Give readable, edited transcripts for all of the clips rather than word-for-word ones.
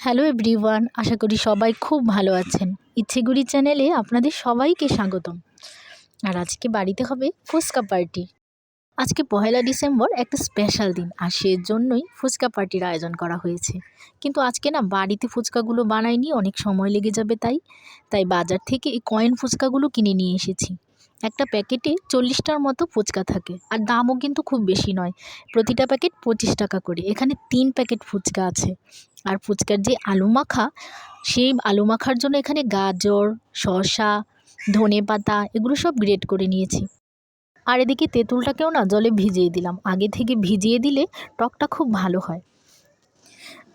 Hello everyone, আশা করি সবাই খুব ভালো আছেন। ইচ্ছেগুড়ি চ্যানেলে আপনাদের সবাইকে স্বাগতম। আর আজকে বাড়িতে হবে ফুচকা পার্টি। আজকে 1লা ডিসেম্বর একটা স্পেশাল দিন, আর সেজন্যই ফুচকা পার্টির আয়োজন করা হয়েছে। কিন্তু আজকে না বাড়িতে ফুচকাগুলো বানাইনি, অনেক সময় লেগে যাবে, তাই বাজার থেকে এই কয়েন ফুচকাগুলো কিনে নিয়ে এসেছি। একটা প্যাকেটে 40টার মতো ফুচকা থাকে, আর দামও কিন্তু খুব বেশি নয়। প্রতিটা প্যাকেট 25 টাকা করে। এখানে 3 প্যাকেট ফুচকা আছে। আর ফুচকার যে আলু মাখা, সেই আলু মাখার জন্য এখানে গাজর, শসা, ধনেপাতা এগুলো সব গ্রেট করে নিয়েছি। আর এদিকে তেঁতুলটাকেও না জলে ভিজিয়ে দিলাম। আগে থেকে ভিজিয়ে দিলে টকটা খুব ভালো হয়।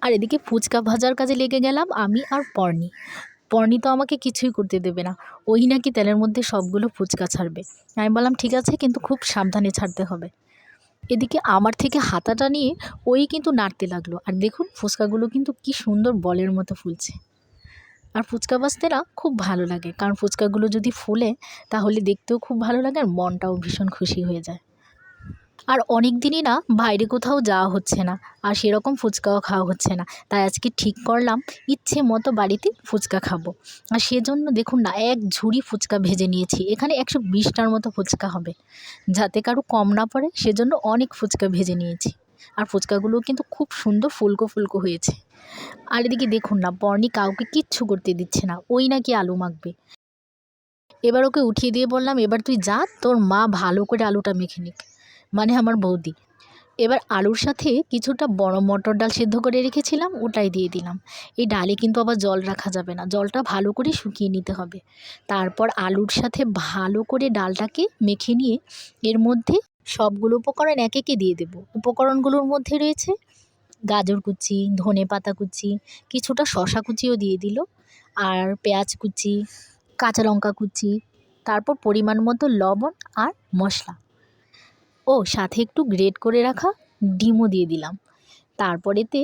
আর এদিকে ফুচকা ভাজার কাজে লেগে গেলাম আমি আর পর্ণি। পর্ণি তো আমাকে কিছুই করতে দেবে না, ওই নাকি তেলের মধ্যে সবগুলো ফুচকা ছাড়বে। আমি বললাম ঠিক আছে, কিন্তু খুব সাবধানে ছাড়তে হবে। এদিকে আমার থেকে হাতাটা নিয়ে ওই কিন্তু নাড়তে লাগলো। আর দেখুন ফুচকাগুলো কিন্তু কি সুন্দর বলের মতো ফুলছে। আর ফুচকা ভাজতে না খুব ভালো লাগে, কারণ ফুচকাগুলো যদি ফুলে তাহলে দেখতেও খুব ভালো লাগে, আর মনটাও ভীষণ খুশি হয়ে যায়। আর অনেক দিনই না বাইরে কোথাও যাওয়া হচ্ছে না, আর সেরকম ফুচকাও খাওয়া হচ্ছে না। তাই আজকে ঠিক করলাম ইচ্ছে মতো বাড়িতে ফুচকা খাবো। আর সেজন্য দেখুন না, এক ঝুড়ি ফুচকা ভেজে নিয়েছি। এখানে 120টার মতো ফুচকা হবে, যাতে কারো কম না পড়ে সেজন্য অনেক ফুচকা ভেজে নিয়েছি। আর ফুচকাগুলো কিন্তু খুব সুন্দর ফুলকো ফুলকো হয়েছে। আর এদিকে দেখুন না, বর্ণি কাউকে কিচ্ছু করতে দিচ্ছে না, ওই নাকি আলু মাখবে। এবার ওকে উঠিয়ে দিয়ে বললাম, এবার তুই যা, তোর মা ভালো করে আলুটা মেখে নিক, মানে আমার বৌদি। এবার আলুর সাথে কিছুটা বড় মটর ডাল সেদ্ধ করে রেখেছিলাম, ওটাই দিয়ে দিলাম। এই ডালে কিন্তু আবার জল রাখা যাবে না, জলটা ভালো করে শুকিয়ে নিতে হবে। তারপর আলুর সাথে ভালো করে ডালটাকে মেখে নিয়ে এর মধ্যে সবগুলো উপকরণ একে একে দিয়ে দেব। উপকরণগুলোর মধ্যে রয়েছে গাজর কুচি, ধনে পাতা কুচি, কিছুটা শসা কুচিও দিয়ে দিল, আর পেঁয়াজ কুচি, কাঁচা লঙ্কা কুচি, তারপর পরিমাণ মতো লবণ আর মশলা, ও সাথে একটু গ্রেট করে রাখা ডিমও দিয়ে দিলাম। তারপর এতে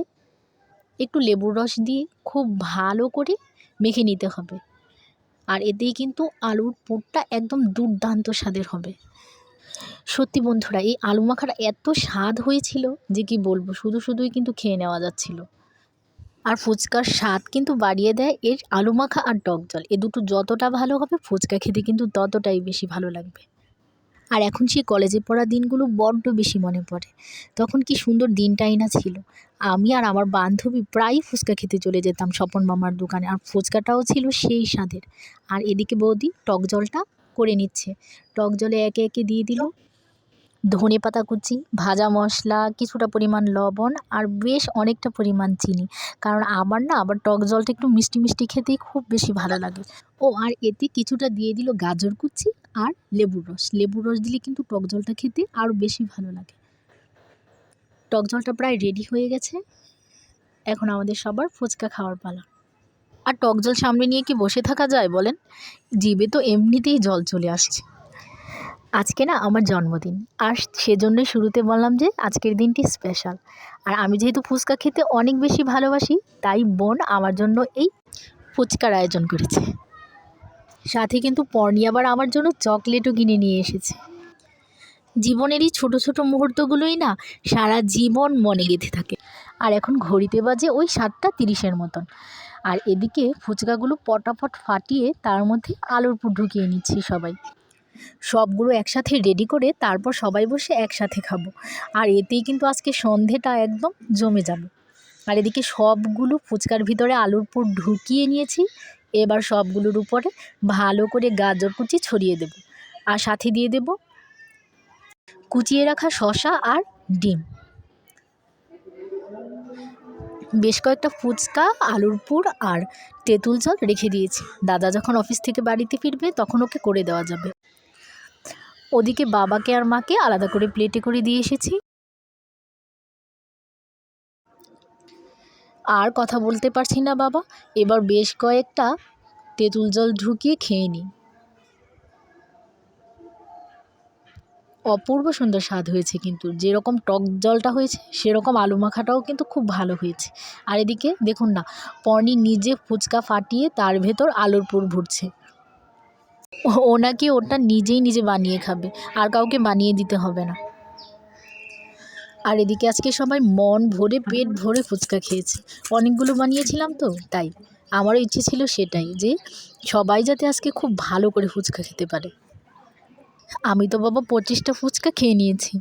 একটু লেবুর রস দিয়ে খুব ভালো করে মেখে নিতে হবে। আর এতেই কিন্তু আলুর পুরটা একদম দুর্দান্ত স্বাদের হবে। সত্যি বন্ধুরা, এই আলু মাখাটা এত স্বাদ হয়েছিল যে কি বলবো, শুধুই কিন্তু খেয়ে নেওয়া যাচ্ছিল। আর ফুচকার স্বাদ কিন্তু বাড়িয়ে দেয় এর আলু মাখা আর টক জল, এ দুটো যতটা ভালো হবে ফুচকা খেতে কিন্তু ততটাই বেশি ভালো লাগবে। আর এখন সেই কলেজে পড়া দিনগুলো বড্ড বেশি মনে পড়ে। তখন কি সুন্দর দিনটাই না ছিল। আমি আর আমার বান্ধবী প্রায়ই ফুচকা খেতে চলে যেতাম স্বপন মামার দোকানে, আর ফুচকাটাও ছিল সেই স্বাদের। আর এদিকে বৌদি টক জলটা করে নিচ্ছে। টক জলে একে একে দিয়ে দিল ধনেপাতা কুচি, ভাজা মশলা, কিছুটা পরিমাণ লবণ, আর বেশ অনেকটা পরিমাণ চিনি। কারণ আমার না আবার টক জলটা একটু মিষ্টি মিষ্টি খেতেই খুব বেশি ভালো লাগে। ও আর এতে কিছুটা দিয়ে দিল গাজর কুচি আর লেবুর রস দিলে কিন্তু টক জলটা খেতে আরও বেশি ভালো লাগে। টক জলটা প্রায় রেডি হয়ে গেছে, এখন আমাদের সবার ফুচকা খাওয়ার পালা। আর টক জল সামনে নিয়ে কি বসে থাকা যায় বলেন? জিভে তো এমনিতেই জল চলে আসছে। আজকে না আমার জন্মদিন, আর সেজন্যই শুরুতে বললাম যে আজকের দিনটি স্পেশাল। আর আমি যেহেতু ফুচকা খেতে অনেক বেশি ভালোবাসি, তাই বোন আমার জন্য এই ফুচকার আয়োজন করেছে। সাথে কিন্তু পর্ণি আবার আমার জন্য চকলেটও কিনে নিয়ে এসেছে। জীবনের এই ছোটো ছোটো মুহূর্তগুলোই না সারা জীবন মনে গেঁথে থাকে। আর এখন ঘড়িতে বাজে ওই 7:30 মতন। আর এদিকে ফুচকাগুলো পটাপট ফাটিয়ে তার মধ্যে আলুর পুর ঢুকিয়ে নিচ্ছি সবাই। সবগুলো একসাথে রেডি করে তারপর সবাই বসে একসাথে খাবো। আর এতেই কিন্তু আজকে সন্ধেটা একদম জমে যাবে। আর এদিকে সবগুলো ফুচকার ভিতরে আলুর পুর ঢুকিয়ে নিয়েছি। এবার সবগুলোর উপরে ভালো করে গাজর কুচি ছড়িয়ে দেব, আর সাথে দিয়ে দেব কুচিয়ে রাখা শসা আর ডিম। বেশ কয়েকটা ফুচকা, আলুর পুর আর তেঁতুল জল রেখে দিয়েছি। দাদা যখন অফিস থেকে বাড়িতে ফিরবে তখন ওকে করে দেওয়া যাবে। ওদিকে বাবাকে আর মাকে আলাদা করে প্লেটে করে দিয়ে এসেছি। আর কথা বলতে পারছি না বাবা, এবার বেশ কয়েকটা তেঁতুল জল ঢুকিয়ে খেয়ে নিই। অপূর্ব সুন্দর স্বাদ হয়েছে, কিন্তু যেরকম টক জলটা হয়েছে সেরকম আলু মাখাটাও কিন্তু খুব ভালো হয়েছে। আর এদিকে দেখুন না, পর্ণি নিজে ফুচকা ফাটিয়ে তার ভেতর আলুর পুর ভরছে। ও নাকি ওটা নিজে বানিয়ে খাবে, আর কাউকে বানিয়ে দিতে হবে না। আর এদিকে আজকে সবাই মন ভরে পেট ভরে ফুচকা খেয়েছে। অনেকগুলো বানিয়েছিলাম তো তাই আমারও ইচ্ছে ছিল সেটাই, যে সবাই যাতে আজকে খুব ভালো করে ফুচকা খেতে পারে। আমি তো বাবা 25টা ফুচকা খেয়ে নিয়েছি।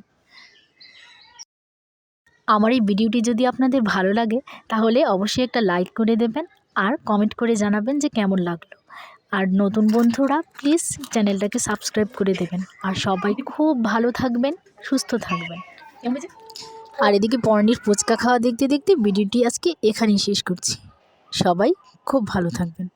আমার এই ভিডিওটি যদি আপনাদের ভালো লাগে তাহলে অবশ্যই একটা লাইক করে দেবেন আর কমেন্ট করে জানাবেন যে কেমন লাগলো। আর নতুন বন্ধুরা প্লিজ চ্যানেলটাকে সাবস্ক্রাইব করে দেবেন। আর সবাই খুব ভালো থাকবেন, সুস্থ থাকবেন। আর এদিকে পর্ণির ফুচকা খাওয়া দেখতে দেখতে ভিডিওটি আজকে এখানেই শেষ করছি। সবাই খুব ভালো থাকবেন।